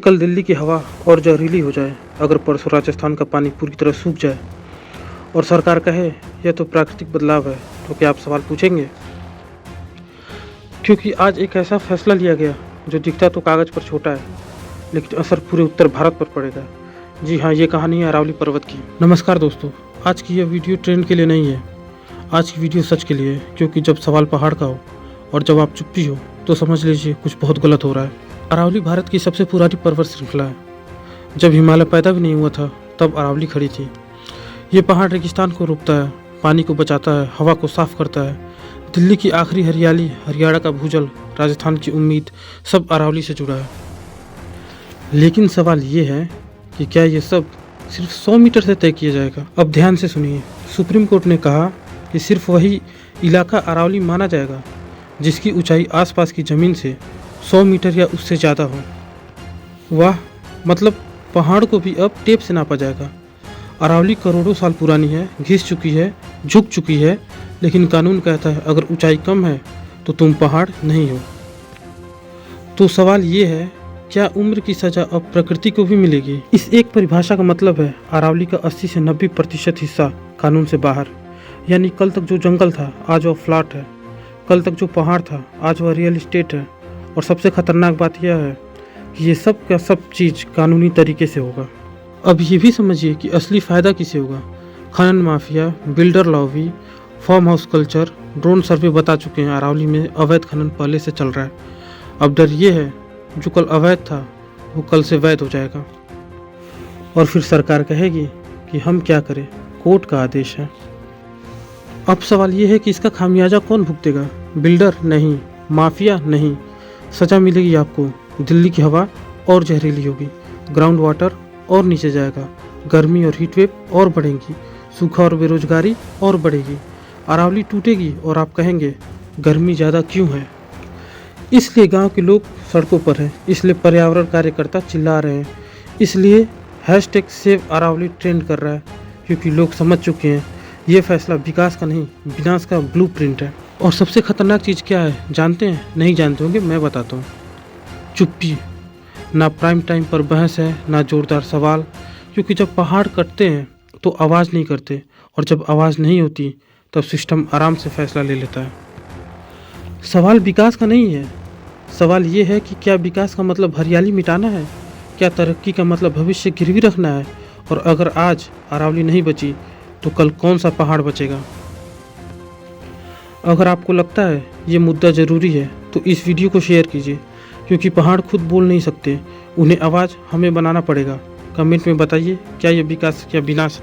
कल दिल्ली की हवा और जहरीली हो जाए, अगर परसों राजस्थान का पानी पूरी तरह सूख जाए और सरकार कहे यह तो प्राकृतिक बदलाव है, तो क्या आप सवाल पूछेंगे? क्योंकि आज एक ऐसा फैसला लिया गया जो दिखता तो कागज़ पर छोटा है, लेकिन असर पूरे उत्तर भारत पर पड़ेगा। जी हाँ, ये कहानी है अरावली पर्वत की। नमस्कार दोस्तों, आज की यह वीडियो ट्रेंड के लिए नहीं है। आज की वीडियो सच के लिए है, क्योंकि जब सवाल पहाड़ का हो और जब आप चुप्पी हो तो समझ लीजिए कुछ बहुत गलत हो रहा है। अरावली भारत की सबसे पुरानी पर्वत श्रृंखला है। जब हिमालय पैदा भी नहीं हुआ था तब अरावली खड़ी थी। ये पहाड़ रेगिस्तान को रोकता है, पानी को बचाता है, हवा को साफ करता है। दिल्ली की आखिरी हरियाली, हरियाणा का भूजल, राजस्थान की उम्मीद, सब अरावली से जुड़ा है। लेकिन सवाल ये है कि क्या ये सब सिर्फ 100 मीटर से तय किया जाएगा? अब ध्यान से सुनिए। सुप्रीम कोर्ट ने कहा कि सिर्फ वही इलाका अरावली माना जाएगा जिसकी ऊंचाई आसपास की ज़मीन से 100 मीटर या उससे ज़्यादा हो। वाह, मतलब पहाड़ को भी अब टेप से नापा जाएगा। अरावली करोड़ों साल पुरानी है, घिस चुकी है, झुक चुकी है, लेकिन कानून कहता है अगर ऊंचाई कम है तो तुम पहाड़ नहीं हो। तो सवाल ये है, क्या उम्र की सज़ा अब प्रकृति को भी मिलेगी? इस एक परिभाषा का मतलब है अरावली का 80 से 90% हिस्सा कानून से बाहर। यानी कल तक जो जंगल था आज वह फ्लैट है, कल तक जो पहाड़ था आज वह रियल एस्टेट है। और सबसे खतरनाक बात यह है कि ये सब का सब चीज़ कानूनी तरीके से होगा। अब ये भी समझिए कि असली फ़ायदा किसे होगा। खनन mafia, builder lobby, farm house culture, drone survey बता चुके हैं अरावली में अवैध खनन पहले से चल रहा है। अब डर ये है जो कल अवैध था वो कल से वैध हो जाएगा और फिर सरकार कहेगी कि हम क्या करें, कोर्ट का आदेश है। अब सवाल ये है कि इसका खामियाजा कौन भुगतेगा? बिल्डर नहीं, माफिया नहीं। सज़ा मिलेगी आपको। दिल्ली की हवा और जहरीली होगी, ग्राउंड वाटर और नीचे जाएगा, गर्मी और हीट वेव और बढ़ेंगी, सूखा और बेरोजगारी और बढ़ेगी, अरावली टूटेगी और आप कहेंगे गर्मी ज़्यादा क्यों है? इसलिए गांव के लोग सड़कों पर हैं, इसलिए पर्यावरण कार्यकर्ता चिल्ला रहे हैं, इसलिए #सेव अरावली ट्रेंड कर रहा है, क्योंकि लोग समझ चुके हैं ये फैसला विकास का नहीं विनाश का ब्लूप्रिंट है। और सबसे खतरनाक चीज़ क्या है जानते हैं? नहीं जानते होंगे, मैं बताता हूँ। चुप्पी। ना प्राइम टाइम पर बहस है, ना जोरदार सवाल, क्योंकि जब पहाड़ कटते हैं तो आवाज़ नहीं करते, और जब आवाज़ नहीं होती तब सिस्टम आराम से फैसला ले लेता है। सवाल विकास का नहीं है, सवाल ये है कि क्या विकास का मतलब हरियाली मिटाना है? क्या तरक्की का मतलब भविष्य गिरवी रखना है? और अगर आज अरावली नहीं बची तो कल कौन सा पहाड़ बचेगा? अगर आपको लगता है ये मुद्दा ज़रूरी है तो इस वीडियो को शेयर कीजिए, क्योंकि पहाड़ खुद बोल नहीं सकते, उन्हें आवाज़ हमें बनाना पड़ेगा। कमेंट में बताइए क्या ये विकास या विनाश